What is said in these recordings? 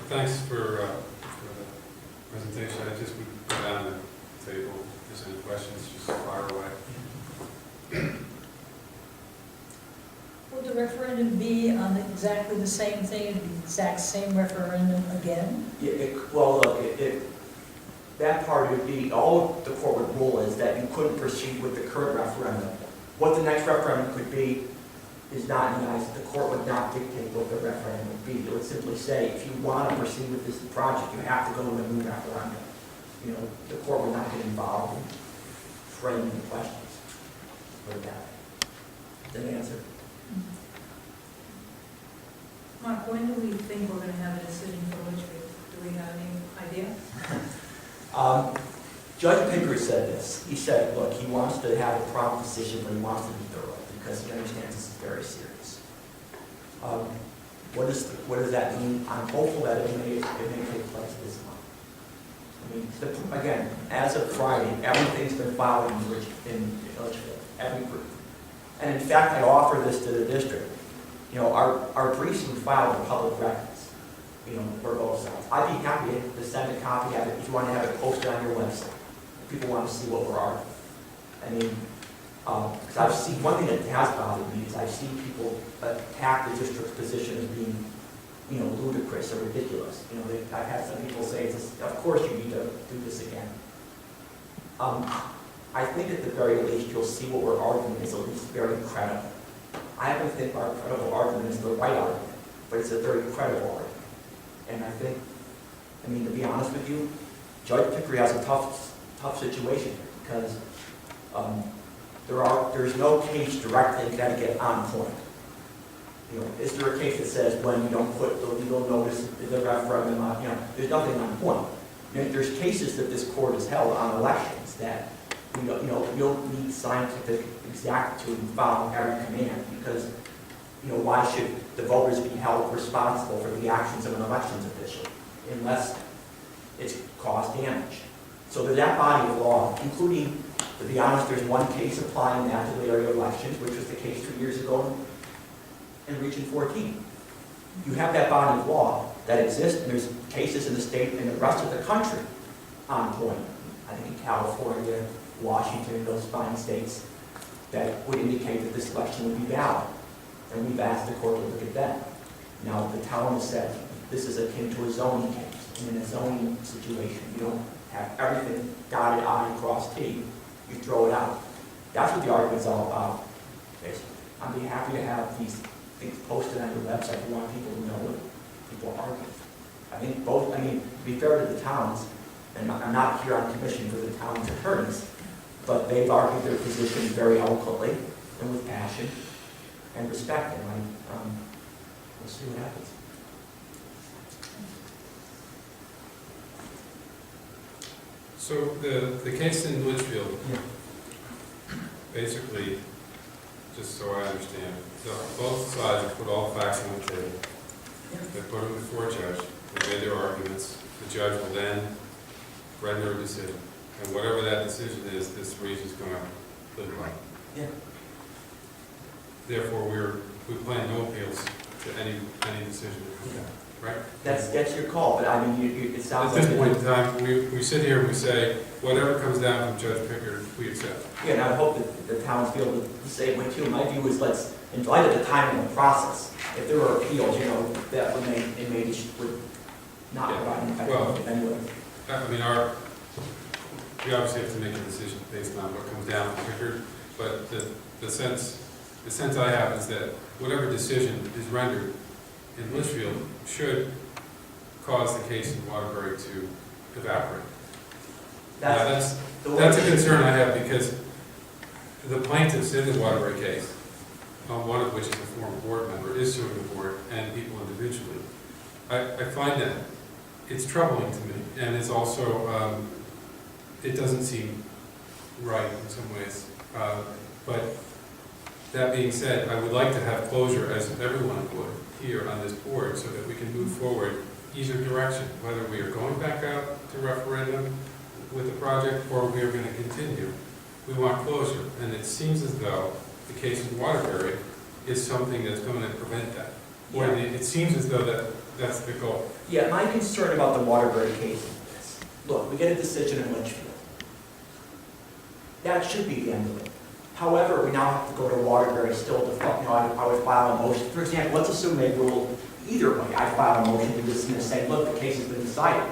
Thanks for the presentation. I just would go down the table. If there's any questions, just fire away. Would the referendum be on exactly the same thing, it'd be the exact same referendum again? Yeah, well, look, that part would be, all the court would rule is that you couldn't proceed with the current referendum. What the next referendum could be is not in the eyes, the court would not dictate what the referendum would be. It would simply say, if you want to proceed with this project, you have to go to a new referendum. You know, the court would not get involved in framing the questions. Put it that way. Does that answer? Mark, when do we think we're going to have a decision for Litchfield? Do we have any idea? Judge Pinker said this. He said, look, he wants to have a prompt decision, but he wants to be thorough because he understands this is very serious. What does that mean? I'm hopeful that it may take place this month. I mean, again, as of Friday, everything's been filed in Litchfield, every brief. And in fact, I offer this to the district. You know, our briefs we filed are public records, you know, for both sides. I'd be happy to send a copy of it if you want to have it posted on your website. If people want to see what we're arguing. I mean, because I've seen, one thing that has bothered me is I've seen people attack the district's position as being, you know, ludicrous or ridiculous. You know, I've had some people say, of course you need to do this again. I think at the very least you'll see what we're arguing is at least very credible. I happen to think our credible argument is the right argument, but it's a very credible argument. And I think, I mean, to be honest with you, Judge Pickering has a tough situation because there's no case directly in Connecticut on point. You know, is there a case that says when you don't put the legal notice in the referendum on, you know, there's nothing on point. You know, there's cases that this court has held on elections that you don't need scientific exactitude and follow every command because, you know, why should the voters be held responsible for the actions of an elections official unless it's caused damage? So there's that body of law, including, to be honest, there's one case applying that to the area elections, which was the case 2 years ago in Region 14. You have that body of law that exists, and there's cases in the state and the rest of the country on point. I think in California, Washington, those fine states that would indicate that this election would be valid. And we've asked the court to look at that. Now, the town has said this is akin to a zoning case. And in a zoning situation, you don't have everything dotted I, crossed T. You throw it out. That's what the argument's all about, basically. I'd be happy to have these things posted on your website if you want people to know what people are arguing. I think both, I mean, to be fair to the towns, and I'm not here on commission for the town's attorneys, but they've argued their position very eloquently and with passion and respect. And we'll see what happens. So the case in Litchfield, basically, just so I understand, so both sides put all facts on the table. They put them before a judge. They made their arguments. The judge will then render a decision. And whatever that decision is, this region is going to live by. Yeah. Therefore, we plan no appeals to any decision. Right? That's your call, but I mean, it sounds like... At like... this point in time, we sit here and we say, whatever comes down from Judge Pickard, we accept. Yeah, and I hope that the towns be able to say what too. My view is let's, in light of the time of the process, if there are appeals, you know, that would not provide an effective anyway. I mean, we obviously have to make a decision based on what comes down from Pickard, but the sense I have is that whatever decision is rendered in Litchfield should cause the case in Waterbury to evaporate. That's a concern I have because the plaintiffs in the Waterbury case, one of which is a former board member, is suing the board and people individually. I find that it's troubling to me, and it's also, it doesn't seem right in some ways. But that being said, I would like to have closure, as everyone would, here on this board, so that we can move forward either direction, whether we are going back out to referendum with the project or we are going to continue. We want closure, and it seems as though the case in Waterbury is something that's going to prevent that. Or it seems as though that that's the goal. Yeah, my concern about the Waterbury case is this. Look, we get a decision in Litchfield. That should be the end of it. However, we now have to go to Waterbury still to, I would file a motion. For example, let's assume they rule either way. I file a motion to dismiss, saying, look, the case has been decided.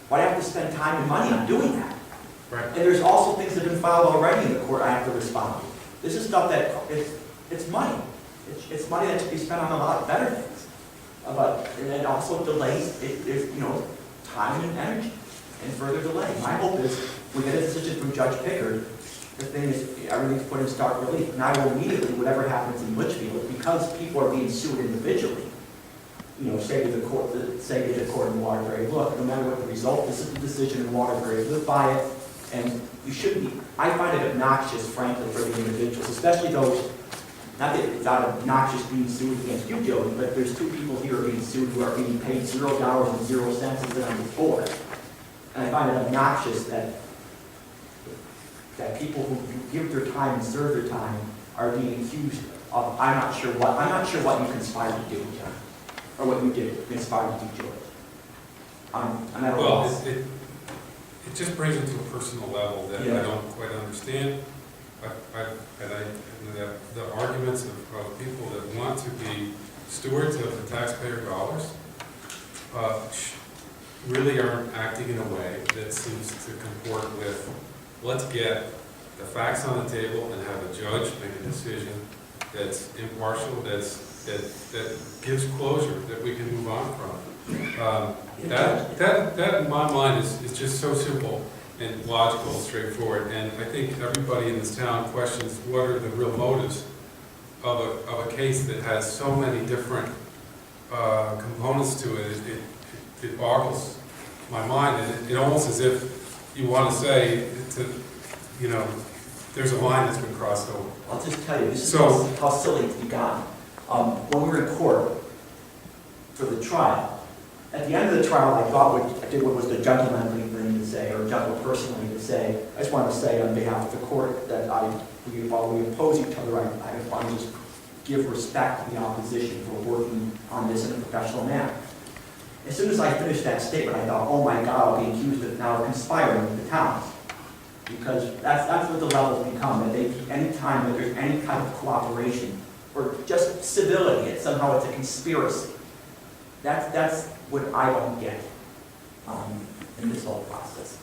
Why do I have to spend time and money on doing that? Right. And there's also things that have been filed already in the court I have to respond to. This is stuff that, it's money. It's money that should be spent on a lot of better things. And it also delays, there's, time and energy and further delay. My hope is we get a decision from Judge Pickard. The thing is, everything's put in stark relief. And I will immediately, whatever happens in Litchfield, because people are being sued individually, say to the court in Waterbury, look, no matter what the result, this is the decision in Waterbury, live by it, and you shouldn't be. I find it obnoxious, frankly, for the individuals, especially those, not that it's not obnoxious being sued against you, Joey, but there's two people here being sued who are being paid $0.00 as than before. And I find it obnoxious that people who give their time and serve their time are being accused of, I'm not sure what you conspired to do, John, or what you did conspire to do, George. I'm at a Well, loss. it just brings it to a personal level that I don't quite understand. The arguments of people that want to be stewards of the taxpayer dollars really aren't acting in a way that seems to comport with, let's get the facts on the table and have a judge make a decision that's impartial, that gives closure, that we can move on from. That in my mind is just so simple and logical and straightforward, and I think everybody in this town questions what are the real motives of a case that has so many different components to it. It boggles my mind, and it almost as if you want to say there's a line that's been crossed over. I'll just tell you, this is how silly it's begun. When we were in court for the trial, at the end of the trial, I did what was the gentlemanly thing to say, or gentlepersonally to say. I just want to say on behalf of the court that while we oppose each other, I want to just give respect to the opposition for working on this in a professional manner. As soon as I finished that statement, I thought, oh my God, I'll be accused of now conspiring with the towns. Because that's what the levels become, that any time that there's any kind of cooperation, or just civility, somehow it's a conspiracy. That's what I don't get in this whole process.